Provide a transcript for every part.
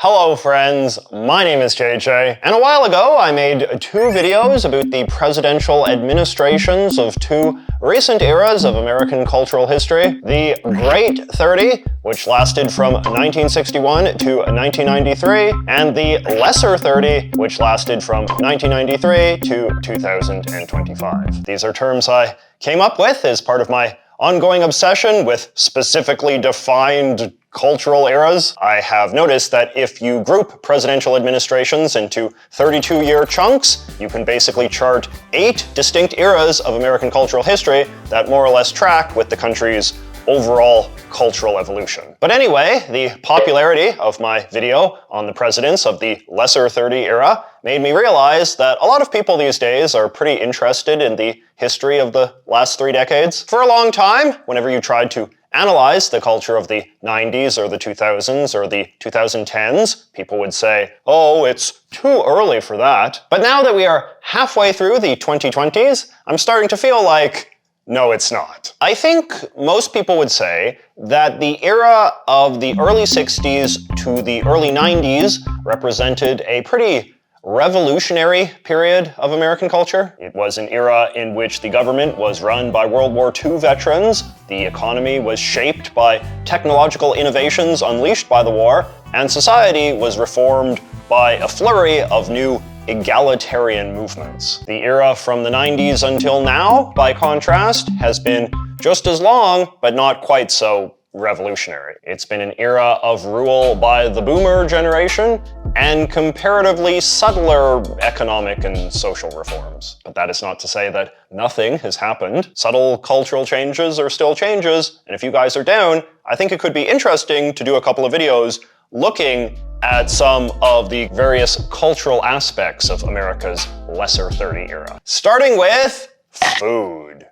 Hello friends, my name is JJ, and a while ago I made 2 videos about the presidential administrations of 2 recent eras of American cultural history. The Great 30, which lasted from 1961 to 1993, and the Lesser 30, which lasted from 1993 to 2025. These are terms I came up with as part of my ongoing obsession with specifically defined cultural eras. I have noticed that if you group presidential administrations into 32-year chunks, you can basically chart 8 distinct eras of American cultural history that more or less track with the country's overall cultural evolution. But anyway, the popularity of my video on the presidents of the Lesser 30 era made me realize that a lot of people these days are pretty interested in the history of the last 3 decades. For a long time, whenever you tried to analyze the culture of the 90s or the 2000s or the 2010s, people would say, oh, it's too early for that. But now that we are halfway through the 2020s, I'm starting to feel like, no, it's not. I think most people would say that the era of the early 60s to the early 90s represented a pretty revolutionary period of American culture. It was an era in which the government was run by World War II veterans, the economy was shaped by technological innovations unleashed by the war, and society was reformed by a flurry of new egalitarian movements. The era from the 90s until now, by contrast, has been just as long, but not quite so revolutionary. It's been an era of rule by the boomer generation and comparatively subtler economic and social reforms. But that is not to say that nothing has happened. Subtle cultural changes are still changes, and if you guys are down, I think it could be interesting to do a couple of videos looking at some of the various cultural aspects of America's Lesser 30 era. Starting with food.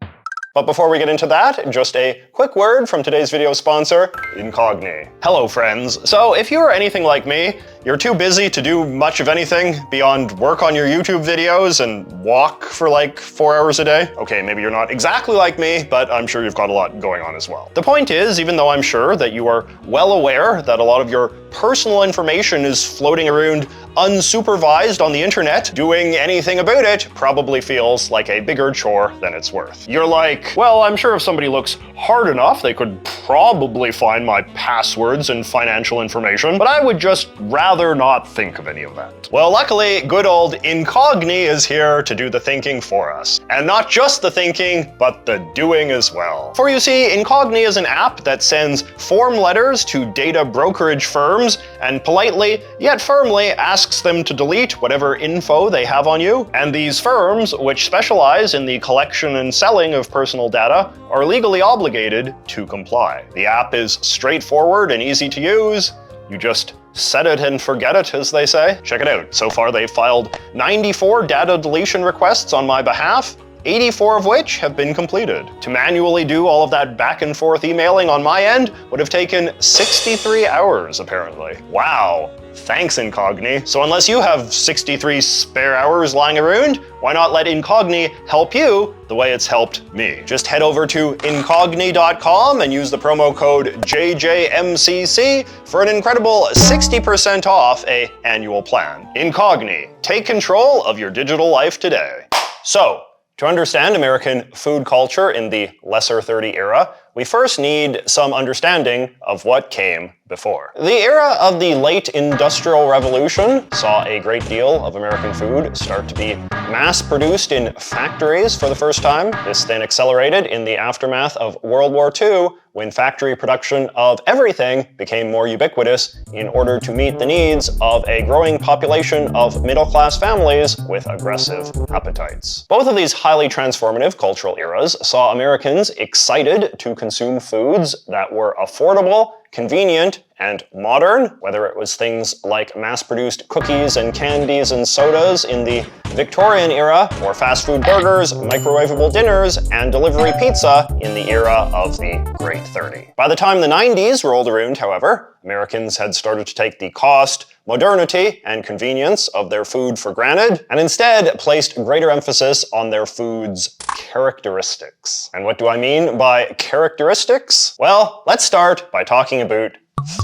But before we get into that, just a quick word from today's video sponsor, Incogni. Hello friends. So if you are anything like me, you're too busy to do much of anything beyond work on your YouTube videos and walk for like 4 hours a day. Okay, maybe you're not exactly like me, but I'm sure you've got a lot going on as well. The point is, even though I'm sure that you are well aware that a lot of your personal information is floating around unsupervised on the internet, doing anything about it probably feels like a bigger chore than it's worth. You're like, well, I'm sure if somebody looks hard enough, they could probably find my passwords and financial information, but I would just rather not think of any of that. Well, luckily, good old Incogni is here to do the thinking for us. And not just the thinking, but the doing as well. For you see, Incogni is an app that sends form letters to data brokerage firms and politely, yet firmly, asks them to delete whatever info they have on you. And these firms, which specialize in the collection and selling of personal data, are legally obligated to comply. The app is straightforward and easy to use. You just set it and forget it, as they say. Check it out. So far, they've filed 94 data deletion requests on my behalf, 84 of which have been completed. To manually do all of that back and forth emailing on my end would have taken 63 hours, apparently. Wow. Thanks, Incogni. So unless you have 63 spare hours lying around, why not let Incogni help you the way it's helped me? Just head over to incogni.com and use the promo code JJMCC for an incredible 60% off an annual plan. Incogni, take control of your digital life today. So, to understand American food culture in the Lesser 30 era, we first need some understanding of what came before. The era of the late Industrial Revolution saw a great deal of American food start to be mass-produced in factories for the first time. This then accelerated in the aftermath of World War II, when factory production of everything became more ubiquitous in order to meet the needs of a growing population of middle-class families with aggressive appetites. Both of these highly transformative cultural eras saw Americans excited to consume foods that were affordable, convenient, and modern, whether it was things like mass-produced cookies and candies and sodas in the Victorian era, or fast food burgers, microwavable dinners, and delivery pizza in the era of the Great 30. By the time the 90s rolled around, however, Americans had started to take the cost, modernity, and convenience of their food for granted, and instead placed greater emphasis on their food's characteristics. And what do I mean by characteristics? Well, let's start by talking about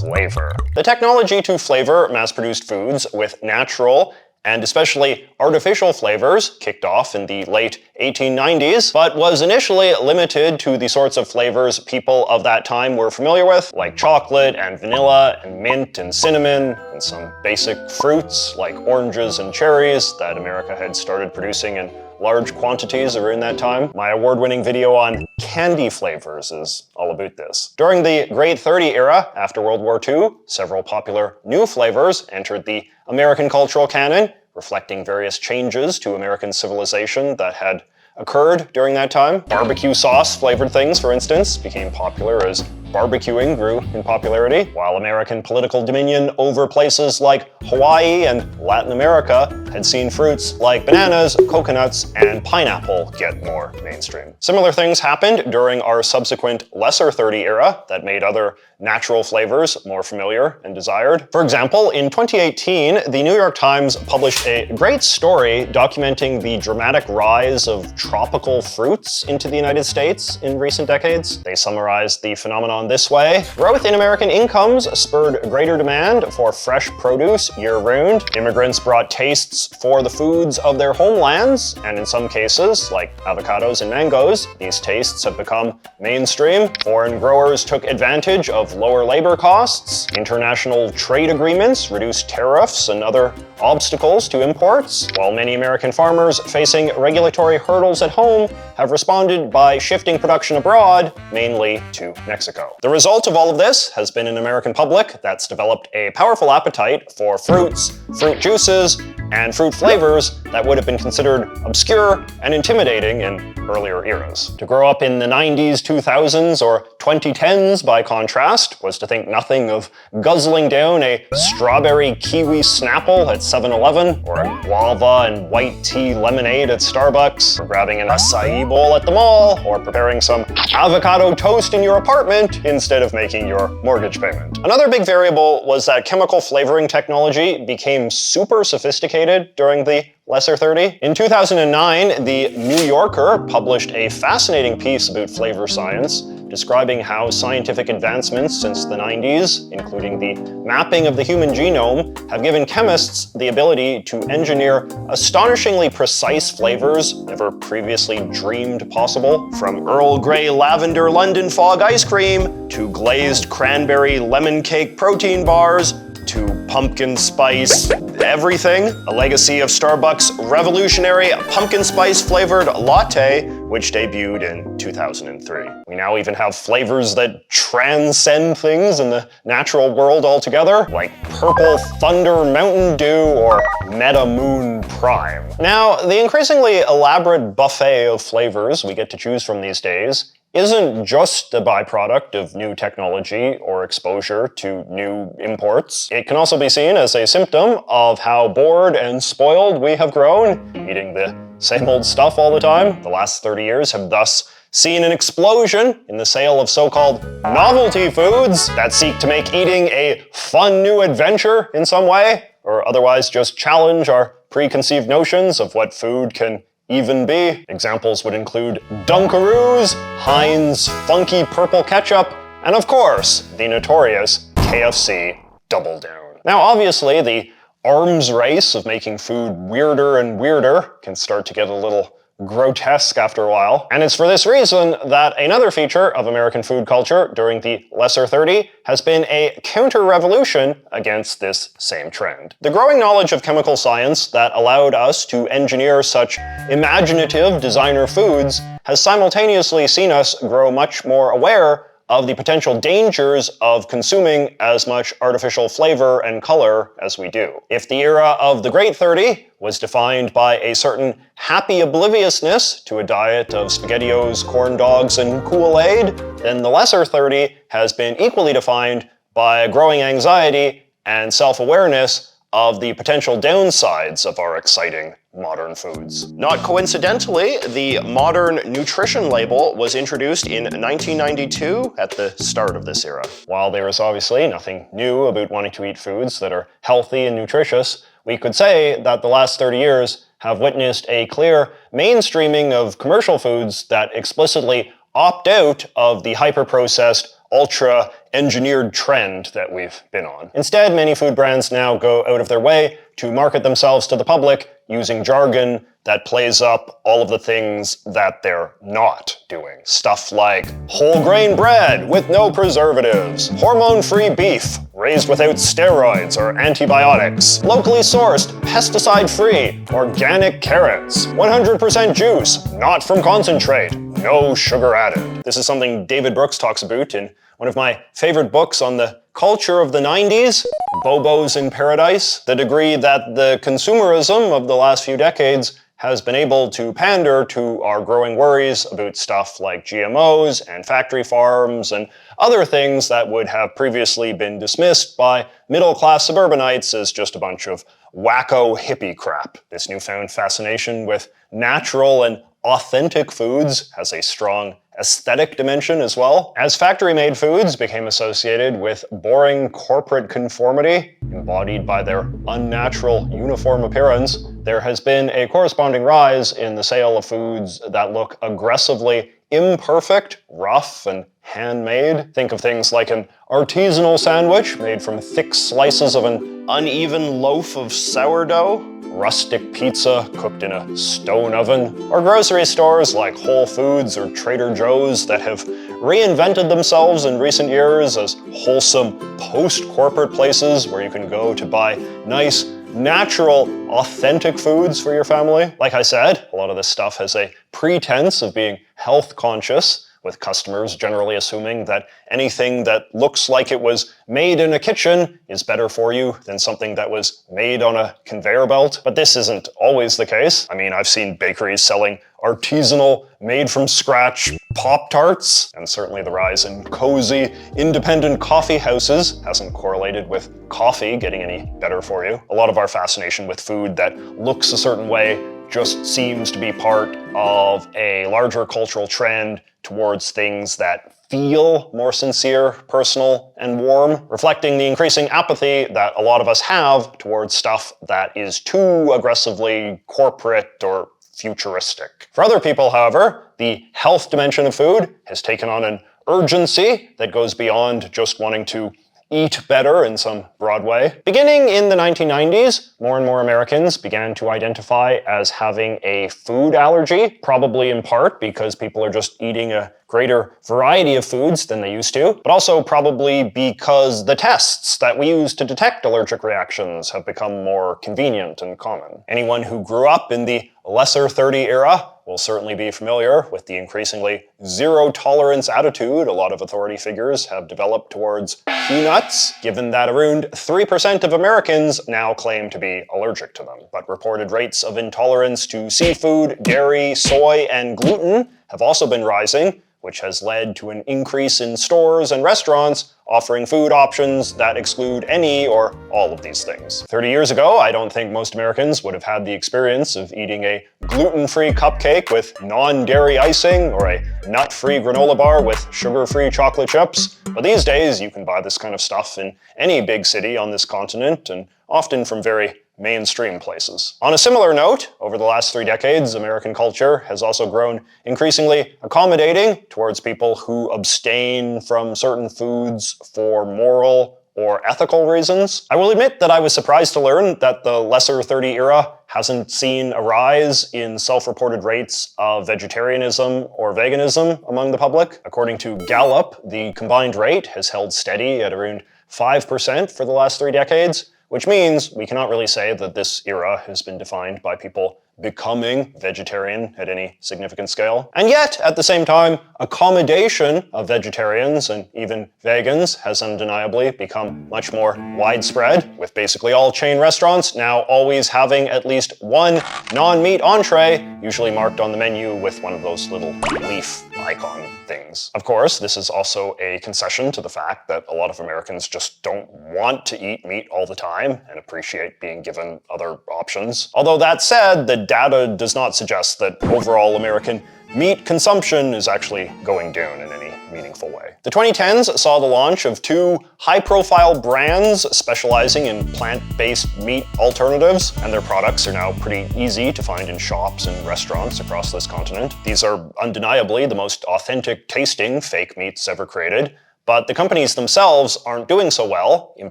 flavor. The technology to flavor mass-produced foods with natural and especially artificial flavors kicked off in the late 1890s, but was initially limited to the sorts of flavors people of that time were familiar with, like chocolate and vanilla and mint and cinnamon, and some basic fruits like oranges and cherries that America had started producing in large quantities around that time. My award-winning video on candy flavors is all about this. During the Great 30 era, after World War II, several popular new flavors entered the American cultural canon, reflecting various changes to American civilization that had occurred during that time. Barbecue sauce flavored things, for instance, became popular as barbecuing grew in popularity, while American political dominion over places like Hawaii and Latin America had seen fruits like bananas, coconuts, and pineapple get more mainstream. Similar things happened during our subsequent Lesser 30 era that made other natural flavors more familiar and desired. For example, in 2018, the New York Times published a great story documenting the dramatic rise of tropical fruits into the United States in recent decades. They summarized the phenomenon this way: growth in American incomes spurred greater demand for fresh produce year-round. Immigrants brought tastes for the foods of their homelands, and in some cases, like avocados and mangoes, these tastes have become mainstream. Foreign growers took advantage of lower labor costs. International trade agreements reduced tariffs and other obstacles to imports, while many American farmers facing regulatory hurdles at home have responded by shifting production abroad, mainly to Mexico. The result of all of this has been an American public that's developed a powerful appetite for fruits, fruit juices, and fruit flavors that would have been considered obscure and intimidating in earlier eras. To grow up in the 90s, 2000s, or 2010s, by contrast, was to think nothing of guzzling down a strawberry kiwi Snapple at 7-Eleven, or a guava and white tea lemonade at Starbucks, or grabbing an acai bowl at the mall, or preparing some avocado toast in your apartment instead of making your mortgage payment. Another big variable was that chemical flavoring technology became super sophisticated during the Lesser 30. In 2009, The New Yorker published a fascinating piece about flavor science, describing how scientific advancements since the 90s, including the mapping of the human genome, have given chemists the ability to engineer astonishingly precise flavors never previously dreamed possible. From Earl Grey lavender London fog ice cream, to glazed cranberry lemon cake protein bars, to pumpkin spice everything, a legacy of Starbucks' revolutionary pumpkin spice flavored latte, which debuted in 2003. We now even have flavors that transcend things in the natural world altogether, like Purple Thunder Mountain Dew or Meta Moon Prime. Now, the increasingly elaborate buffet of flavors we get to choose from these days isn't just a byproduct of new technology or exposure to new imports. It can also be seen as a symptom of how bored and spoiled we have grown, eating the same old stuff all the time. The last 30 years have thus seen an explosion in the sale of so-called novelty foods that seek to make eating a fun new adventure in some way, or otherwise just challenge our preconceived notions of what food can even be. Examples would include Dunkaroos, Heinz Funky Purple Ketchup, and of course, the notorious KFC Double Down. Now, obviously, the arms race of making food weirder and weirder can start to get a little grotesque after a while, and it's for this reason that another feature of American food culture during the Lesser 30 has been a counter-revolution against this same trend. The growing knowledge of chemical science that allowed us to engineer such imaginative designer foods has simultaneously seen us grow much more aware of the potential dangers of consuming as much artificial flavor and color as we do. If the era of the Great 30 was defined by a certain happy obliviousness to a diet of SpaghettiOs, corn dogs, and Kool-Aid, then the Lesser 30 has been equally defined by a growing anxiety and self-awareness of the potential downsides of our exciting modern foods. Not coincidentally, the modern nutrition label was introduced in 1992 at the start of this era. While there is obviously nothing new about wanting to eat foods that are healthy and nutritious, we could say that the last 30 years have witnessed a clear mainstreaming of commercial foods that explicitly opt out of the hyper-processed, ultra-engineered trend that we've been on. Instead, many food brands now go out of their way to market themselves to the public using jargon that plays up all of the things that they're not doing. Stuff like whole grain bread with no preservatives, hormone-free beef raised without steroids or antibiotics, locally sourced, pesticide-free, organic carrots, 100% juice, not from concentrate, no sugar added. This is something David Brooks talks about in one of my favorite books on the culture of the 90s, Bobos in Paradise, the degree that the consumerism of the last few decades has been able to pander to our growing worries about stuff like GMOs and factory farms and other things that would have previously been dismissed by middle-class suburbanites as just a bunch of wacko hippie crap. This newfound fascination with natural and authentic foods has a strong aesthetic dimension as well. As factory-made foods became associated with boring corporate conformity, embodied by their unnatural uniform appearance, there has been a corresponding rise in the sale of foods that look aggressively imperfect, rough, and handmade. Think of things like an artisanal sandwich made from thick slices of an uneven loaf of sourdough, rustic pizza cooked in a stone oven, or grocery stores like Whole Foods or Trader Joe's that have reinvented themselves in recent years as wholesome post-corporate places where you can go to buy nice, natural, authentic foods for your family. Like I said, a lot of this stuff has a pretense of being health conscious, with customers generally assuming that anything that looks like it was made in a kitchen is better for you than something that was made on a conveyor belt. But this isn't always the case. I mean, I've seen bakeries selling artisanal, made-from-scratch Pop-Tarts, and certainly the rise in cozy, independent coffee houses hasn't correlated with coffee getting any better for you. A lot of our fascination with food that looks a certain way just seems to be part of a larger cultural trend towards things that feel more sincere, personal, and warm, reflecting the increasing apathy that a lot of us have towards stuff that is too aggressively corporate or futuristic. For other people, however, the health dimension of food has taken on an urgency that goes beyond just wanting to eat better in some broad way. Beginning in the 1990s, more and more Americans began to identify as having a food allergy, probably in part because people are just eating a greater variety of foods than they used to, but also probably because the tests that we use to detect allergic reactions have become more convenient and common. Anyone who grew up in the lesser 30 era will certainly be familiar with the increasingly zero-tolerance attitude a lot of authority figures have developed towards peanuts, given that around 3% of Americans now claim to be allergic to them. But reported rates of intolerance to seafood, dairy, soy, and gluten have also been rising, which has led to an increase in stores and restaurants offering food options that exclude any or all of these things. 30 years ago, I don't think most Americans would have had the experience of eating a gluten-free cupcake with non-dairy icing or a nut-free granola bar with sugar-free chocolate chips. But these days, you can buy this kind of stuff in any big city on this continent, and often from very mainstream places. On a similar note, over the last 3 decades, American culture has also grown increasingly accommodating towards people who abstain from certain foods for moral or ethical reasons. I will admit that I was surprised to learn that the lesser 30 era hasn't seen a rise in self-reported rates of vegetarianism or veganism among the public. According to Gallup, the combined rate has held steady at around 5% for the last 3 decades, which means we cannot really say that this era has been defined by people becoming vegetarian at any significant scale. And yet, at the same time, accommodation of vegetarians and even vegans has undeniably become much more widespread, with basically all chain restaurants now always having at least one non-meat entree, usually marked on the menu with one of those little leaf icon things. Of course, this is also a concession to the fact that a lot of Americans just don't want to eat meat all the time and appreciate being given other options. Although that said, the data does not suggest that overall American meat consumption is actually going down in any meaningful way. The 2010s saw the launch of two high-profile brands specializing in plant-based meat alternatives, and their products are now pretty easy to find in shops and restaurants across this continent. These are undeniably the most authentic tasting fake meats ever created, but the companies themselves aren't doing so well, in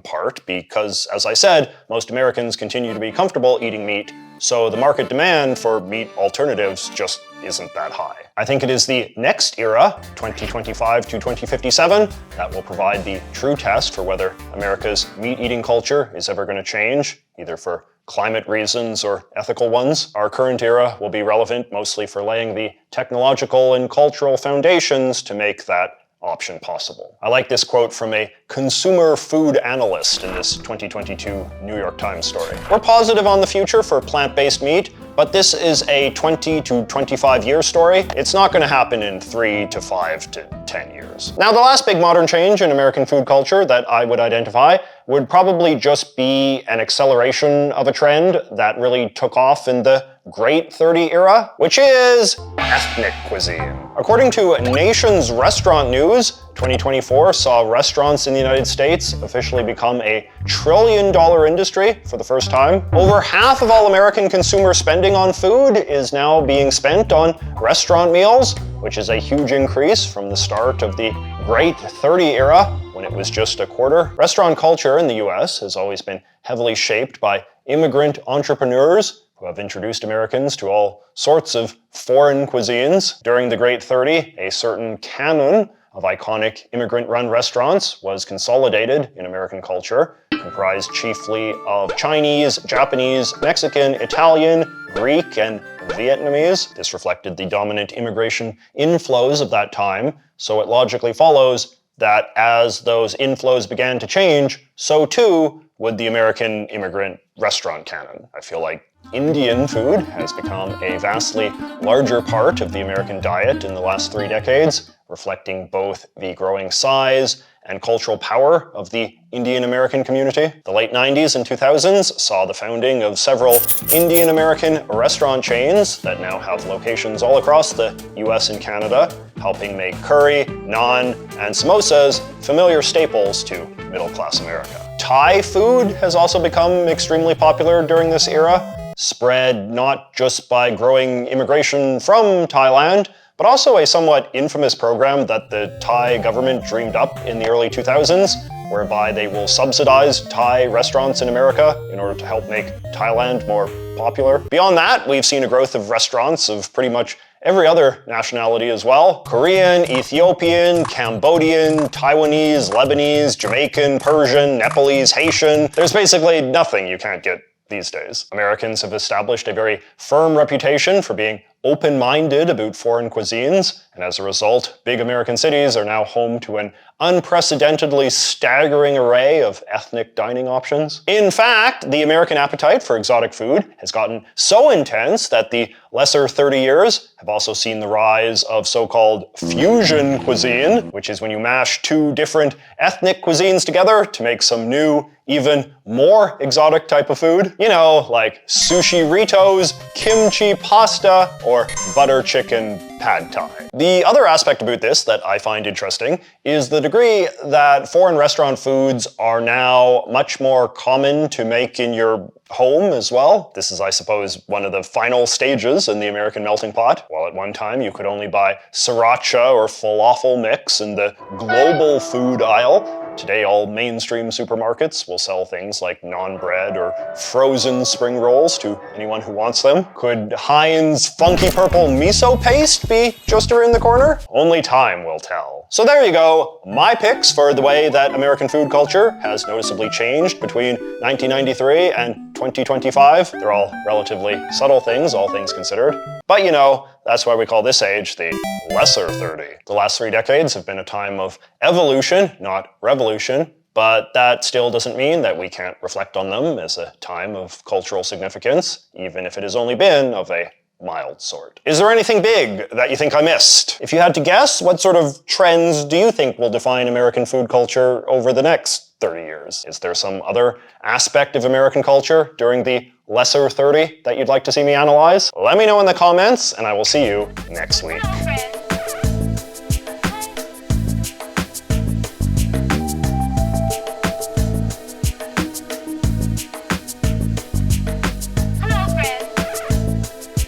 part because, as I said, most Americans continue to be comfortable eating meat, so the market demand for meat alternatives just isn't that high. I think it is the next era, 2025 to 2057, that will provide the true test for whether America's meat-eating culture is ever going to change, either for climate reasons or ethical ones. Our current era will be relevant mostly for laying the technological and cultural foundations to make that option possible. I like this quote from a consumer food analyst in this 2022 New York Times story. We're positive on the future for plant-based meat, but this is a 20 to 25 year story. It's not going to happen in 3 to 5 to 10 years. Now, the last big modern change in American food culture that I would identify would probably just be an acceleration of a trend that really took off in the Great 30 era, which is ethnic cuisine. According to Nation's Restaurant News, 2024 saw restaurants in the United States officially become a $1 trillion industry for the first time. Over half of all American consumer spending on food is now being spent on restaurant meals, which is a huge increase from the start of the Great 30 era, when it was just a quarter. Restaurant culture in the US has always been heavily shaped by immigrant entrepreneurs who have introduced Americans to all sorts of foreign cuisines. During the Great 30, a certain canon of iconic immigrant-run restaurants was consolidated in American culture, comprised chiefly of Chinese, Japanese, Mexican, Italian, Greek, and Vietnamese. This reflected the dominant immigration inflows of that time, so it logically follows that as those inflows began to change, so too would the American immigrant restaurant canon. I feel like Indian food has become a vastly larger part of the American diet in the last 3 decades, reflecting both the growing size and cultural power of the Indian American community. The late 90s and 2000s saw the founding of several Indian American restaurant chains that now have locations all across the US and Canada, helping make curry, naan, and samosas familiar staples to middle-class America. Thai food has also become extremely popular during this era, spread not just by growing immigration from Thailand, but also a somewhat infamous program that the Thai government dreamed up in the early 2000s, whereby they will subsidize Thai restaurants in America in order to help make Thailand more popular. Beyond that, we've seen a growth of restaurants of pretty much every other nationality as well. Korean, Ethiopian, Cambodian, Taiwanese, Lebanese, Jamaican, Persian, Nepalese, Haitian. There's basically nothing you can't get these days. Americans have established a very firm reputation for being open-minded about foreign cuisines, and as a result, big American cities are now home to an unprecedentedly staggering array of ethnic dining options. In fact, the American appetite for exotic food has gotten so intense that the lesser 30 years have also seen the rise of so-called fusion cuisine, which is when you mash two different ethnic cuisines together to make some new, even more exotic type of food. You know, like sushi ritos, kimchi pasta, or butter chicken pad thai. The other aspect about this that I find interesting is the degree that foreign restaurant foods are now much more common to make in your home as well. This is, I suppose, one of the final stages in the American melting pot. While at one time you could only buy sriracha or falafel mix in the global food aisle, today all mainstream supermarkets will sell things like naan bread or frozen spring rolls to anyone who wants them. Could Heinz funky purple miso paste be just around the corner? Only time will tell. So there you go, my picks for the way that American food culture has noticeably changed between 1993 and 2025. They're all relatively subtle things, all things considered. But you know, that's why we call this age the lesser 30. The last 3 decades have been a time of evolution, not revolution, but that still doesn't mean that we can't reflect on them as a time of cultural significance, even if it has only been of a mild sort. Is there anything big that you think I missed? If you had to guess, what sort of trends do you think will define American food culture over the next 30 years? Is there some other aspect of American culture during the lesser 30 that you'd like to see me analyze? Let me know in the comments, and I will see you next week.